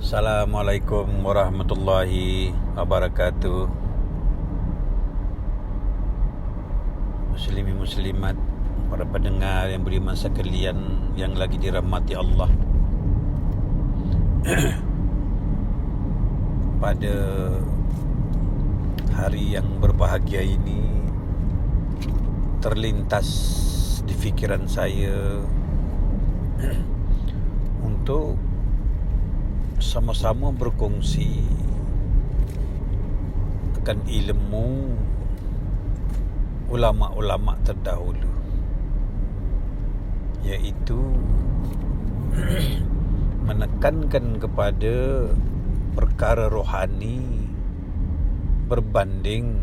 Assalamualaikum warahmatullahi wabarakatuh. Muslimin muslimat, para pendengar yang beriman sekalian yang lagi dirahmati Allah. Pada hari yang berbahagia ini terlintas di fikiran saya untuk sama-sama berkongsi akan ilmu ulama-ulama terdahulu, iaitu menekankan kepada perkara rohani berbanding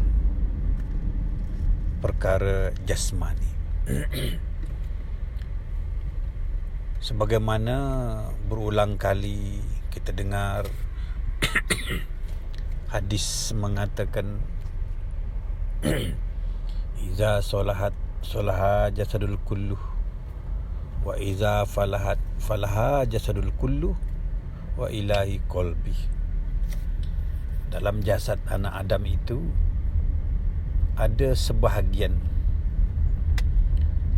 perkara jasmani. Sebagaimana berulang kali kita dengar hadis mengatakan iza solaha jasadul kulluh wa iza falaha jasadul kulluh wa ilahi qalbi. Dalam jasad anak Adam itu ada sebahagian.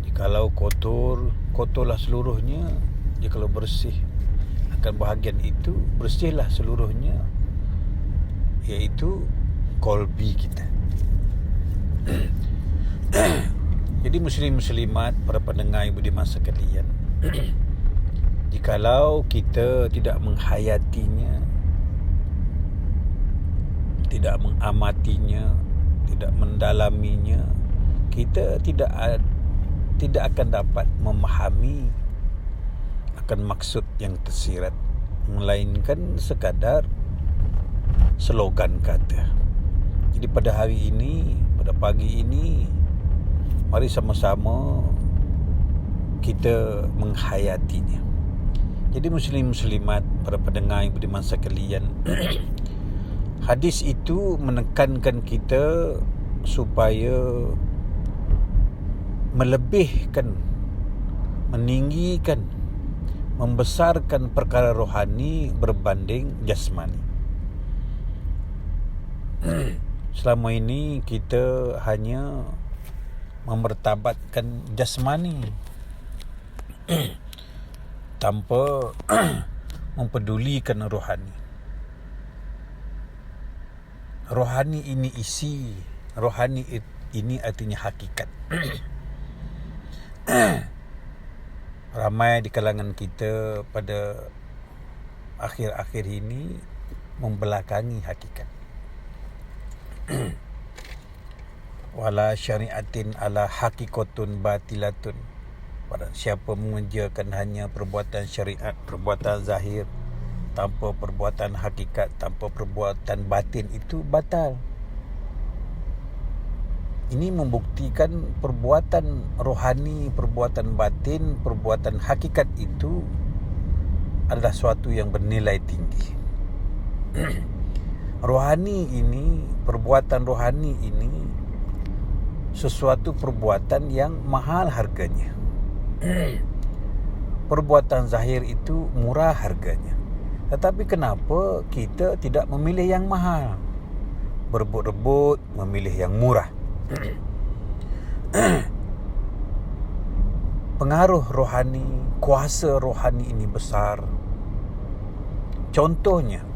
Jikalau kotor, kotorlah seluruhnya. Jikalau bersih, akan bahagian itu bersihlah seluruhnya, iaitu kolbi kita. Jadi muslim-muslimat, para pendengar yang budiman sekalian, jikalau kita tidak menghayatinya, tidak mengamatinya, tidak mendalaminya, kita tidak akan dapat memahami akan maksud yang tersirat, melainkan sekadar slogan kata. Jadi pada hari ini, pada pagi ini, mari sama-sama kita menghayatinya. Jadi muslim-muslimat, para pendengar yang beriman sekalian, hadis itu menekankan kita supaya melebihkan, meninggikan, membesarkan perkara rohani berbanding jasmani. Selama ini kita hanya memertabatkan jasmani tanpa mempedulikan rohani. Rohani ini isi, rohani ini artinya hakikat. Ramai di kalangan kita pada akhir-akhir ini membelakangi hakikat. Wala syari'atin ala hakikatun batilatun. Barang siapa mengerjakan hanya perbuatan syariat, perbuatan zahir, tanpa perbuatan hakikat, tanpa perbuatan batin, itu batal. Ini membuktikan perbuatan rohani, perbuatan batin, perbuatan hakikat itu adalah suatu yang bernilai tinggi. Rohani ini, perbuatan rohani ini sesuatu perbuatan yang mahal harganya. Perbuatan zahir itu murah harganya. Tetapi kenapa kita tidak memilih yang mahal? Berebut-rebut memilih yang murah. Pengaruh rohani, kuasa rohani ini besar. Contohnya,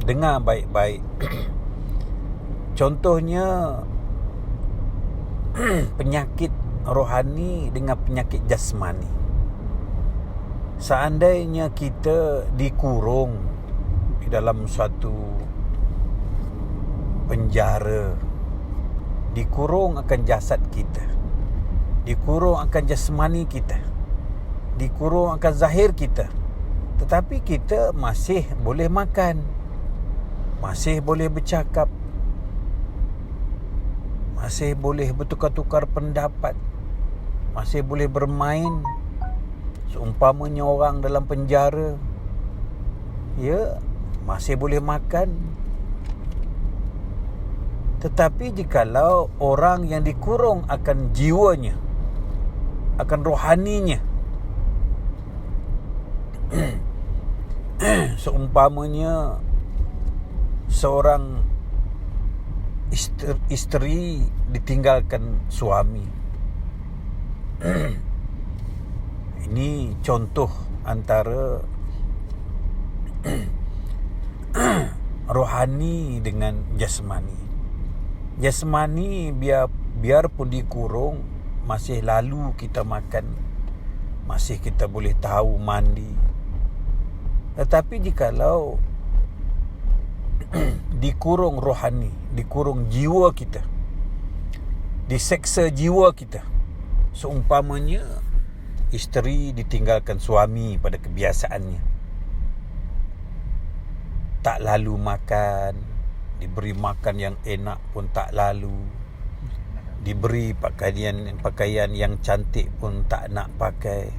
dengar baik-baik. Contohnya penyakit rohani dengan penyakit jasmani. Seandainya kita dikurung di dalam suatu penjara, dikurung akan jasad kita, dikurung akan jasmani kita, dikurung akan zahir kita, tetapi kita masih boleh makan, masih boleh bercakap, masih boleh bertukar-tukar pendapat, masih boleh bermain. Seumpamanya orang dalam penjara, ya, masih boleh makan. Tetapi jikalau orang yang dikurung akan jiwanya, akan rohaninya, Seumpamanya seorang isteri ditinggalkan suami. Ini contoh antara rohani dengan jasmani. Jasmani biarpun dikurung, masih lalu kita makan, masih kita boleh tahu mandi. Tetapi jikalau dikurung rohani, dikurung jiwa kita, diseksa jiwa kita, seumpamanya isteri ditinggalkan suami pada kebiasaannya, tak lalu makan, diberi makan yang enak pun tak lalu, diberi pakaian yang cantik pun tak nak pakai.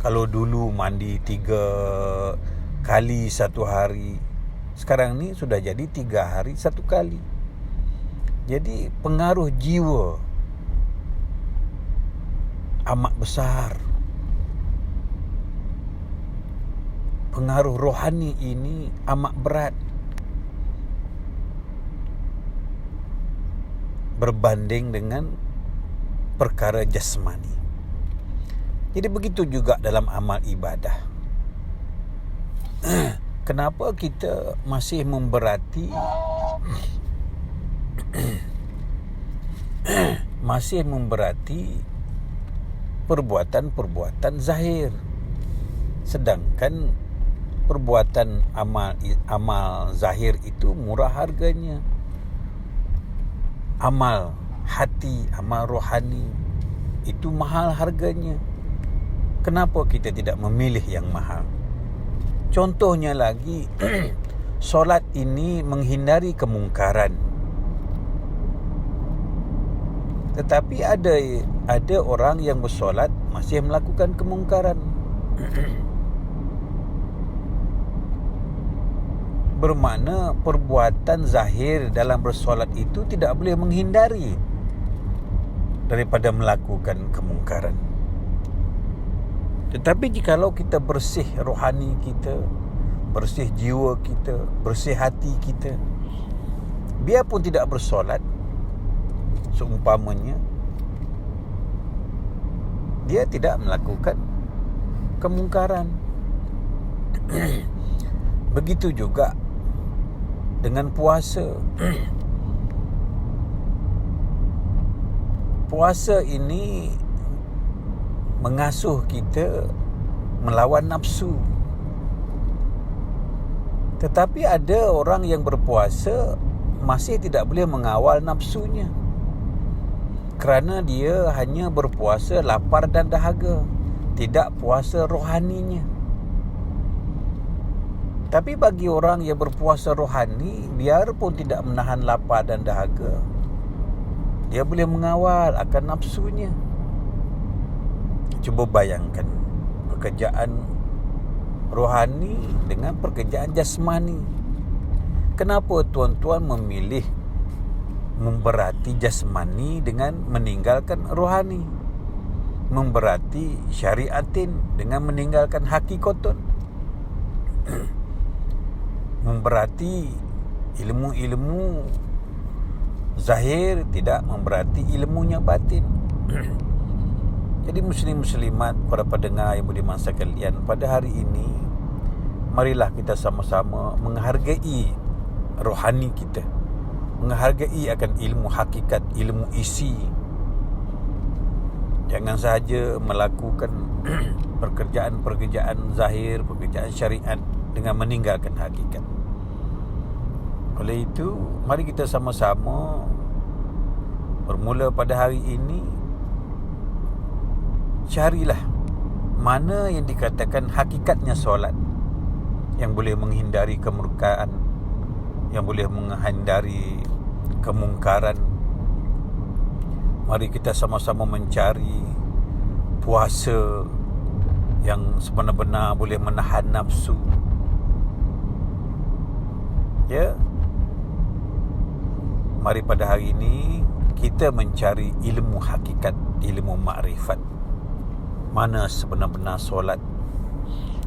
Kalau dulu mandi 3 kali satu hari, sekarang ni sudah jadi 3 hari 1 kali. Jadi pengaruh jiwa amat besar. Pengaruh rohani ini amat berat berbanding dengan perkara jasmani. Jadi begitu juga dalam amal ibadah. Kenapa kita masih memberati perbuatan-perbuatan zahir, sedangkan perbuatan amal zahir itu murah harganya. Amal hati, amal rohani itu mahal harganya. Kenapa kita tidak memilih yang mahal? Contohnya lagi, solat ini menghindari kemungkaran. Tetapi ada orang yang bersolat masih melakukan kemungkaran. Bermakna perbuatan zahir dalam bersolat itu tidak boleh menghindari daripada melakukan kemungkaran. Tetapi jikalau kita bersih rohani kita, bersih jiwa kita, bersih hati kita, biarpun tidak bersolat, seumpamanya dia tidak melakukan kemungkaran. Begitu juga dengan puasa. Puasa ini mengasuh kita melawan nafsu. Tetapi ada orang yang berpuasa masih tidak boleh mengawal nafsunya, kerana dia hanya berpuasa lapar dan dahaga, tidak puasa rohaninya. Tapi bagi orang yang berpuasa rohani, biarpun tidak menahan lapar dan dahaga, dia boleh mengawal akan nafsunya. Cuba bayangkan pekerjaan rohani dengan pekerjaan jasmani. Kenapa tuan-tuan memilih memberati jasmani dengan meninggalkan rohani, memberati syariatin dengan meninggalkan hakikatun, memberati ilmu-ilmu zahir, tidak memberati ilmunya batin. Jadi muslim-muslimat, para pendengar yang budiman sekalian, pada hari ini marilah kita sama-sama menghargai rohani kita, menghargai akan ilmu hakikat, ilmu isi. Jangan sahaja melakukan pekerjaan-pekerjaan zahir, pekerjaan syariat dengan meninggalkan hakikat. Oleh itu, mari kita sama-sama bermula pada hari ini, carilah mana yang dikatakan hakikatnya solat, yang boleh menghindari kemurkaan, yang boleh menghindari kemungkaran. Mari kita sama-sama mencari puasa yang sebenar-benar boleh menahan nafsu. Ya, mari pada hari ini kita mencari ilmu hakikat, ilmu makrifat. Mana sebenar-benar solat,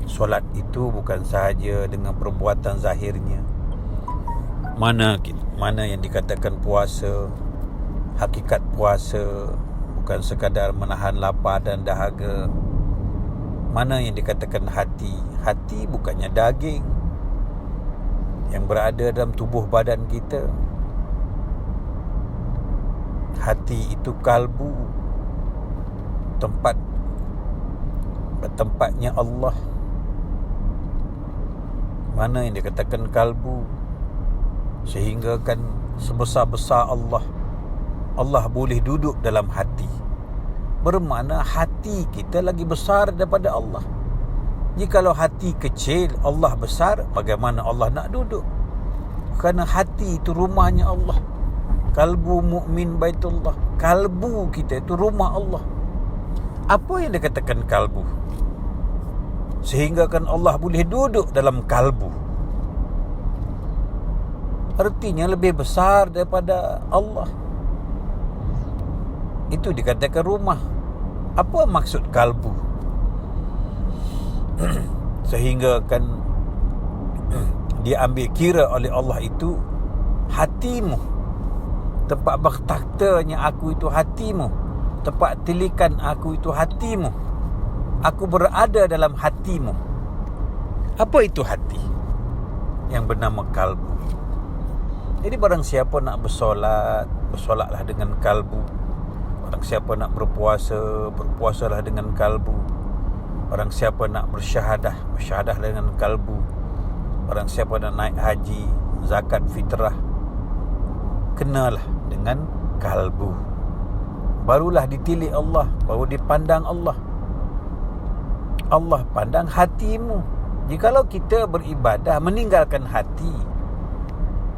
solat itu bukan sahaja dengan perbuatan zahirnya. Mana yang dikatakan puasa, hakikat puasa bukan sekadar menahan lapar dan dahaga. Mana yang dikatakan hati, hati bukannya daging yang berada dalam tubuh badan kita. Hati itu kalbu, tempatnya Allah. Mana yang dikatakan kalbu, sehingga kan sebesar-besar Allah boleh duduk dalam hati. Bermakna hati kita lagi besar daripada Allah. Jikalau hati kecil, Allah besar, bagaimana Allah nak duduk? Kerana hati itu rumahnya Allah. Kalbu mukmin baitullah. Kalbu kita itu rumah Allah. Apa yang dikatakan kalbu? Sehingga kan Allah boleh duduk dalam kalbu. Artinya lebih besar daripada Allah. Itu dikatakan rumah. Apa maksud kalbu? Sehingga kan diambil kira oleh Allah itu hatimu. Tempat bertaktanya aku itu hatimu. Tempat tilikan aku itu hatimu. Aku berada dalam hatimu. Apa itu hati? Yang bernama kalbu. Jadi barang siapa nak bersolat, bersolatlah dengan kalbu. Barang siapa nak berpuasa, berpuasalah dengan kalbu. Barang siapa nak bersyahadah, bersyahadah dengan kalbu. Barang siapa nak naik haji, zakat fitrah, kenalah dengan kalbu. Barulah ditilik Allah, baru dipandang Allah. Allah pandang hatimu. Jikalau kita beribadah meninggalkan hati,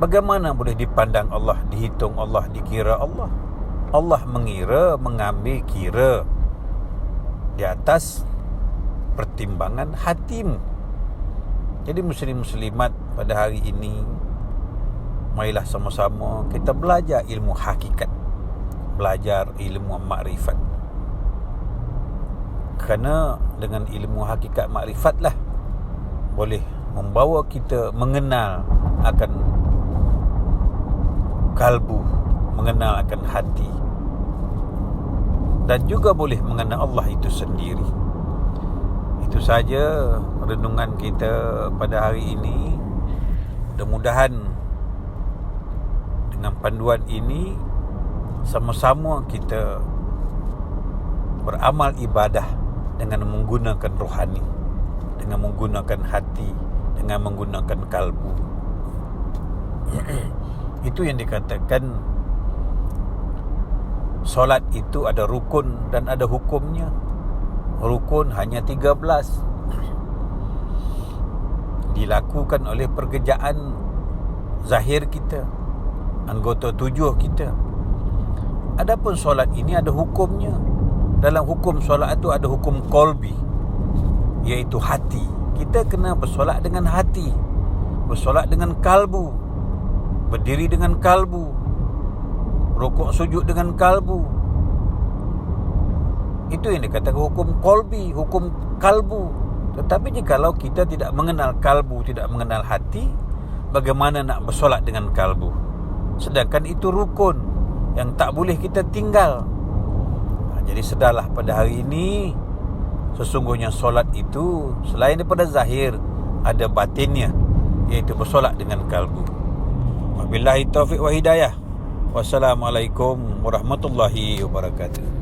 bagaimana boleh dipandang Allah, dihitung Allah, dikira Allah? Allah mengira, mengambil kira di atas pertimbangan hatimu. Jadi muslim-muslimat pada hari ini, marilah sama-sama kita belajar ilmu hakikat, belajar ilmu makrifat. Kerana dengan ilmu hakikat makrifatlah boleh membawa kita mengenal akan kalbu, mengenal akan hati, dan juga boleh mengenal Allah itu sendiri. Itu saja renungan kita pada hari ini. Mudah-mudahan dengan panduan ini sama-sama kita beramal ibadah dengan menggunakan rohani, dengan menggunakan hati, dengan menggunakan kalbu. Itu yang dikatakan solat itu ada rukun dan ada hukumnya. Rukun hanya 13, dilakukan oleh pekerjaan zahir kita, anggota tujuh kita. Adapun solat ini ada hukumnya. Dalam hukum solat itu ada hukum qalbi, iaitu hati. Kita kena bersolat dengan hati, bersolat dengan kalbu, berdiri dengan kalbu, rukuk sujud dengan kalbu. Itu yang dikatakan hukum qalbi, hukum kalbu. Tetapi jikalau kita tidak mengenal kalbu, tidak mengenal hati, bagaimana nak bersolat dengan kalbu? Sedangkan itu rukun yang tak boleh kita tinggal. Jadi sedarlah pada hari ini, sesungguhnya solat itu selain daripada zahir, ada batinnya, iaitu bersolat dengan kalbu. Wabillahi taufiq wa hidayah. Wassalamualaikum warahmatullahi wabarakatuh.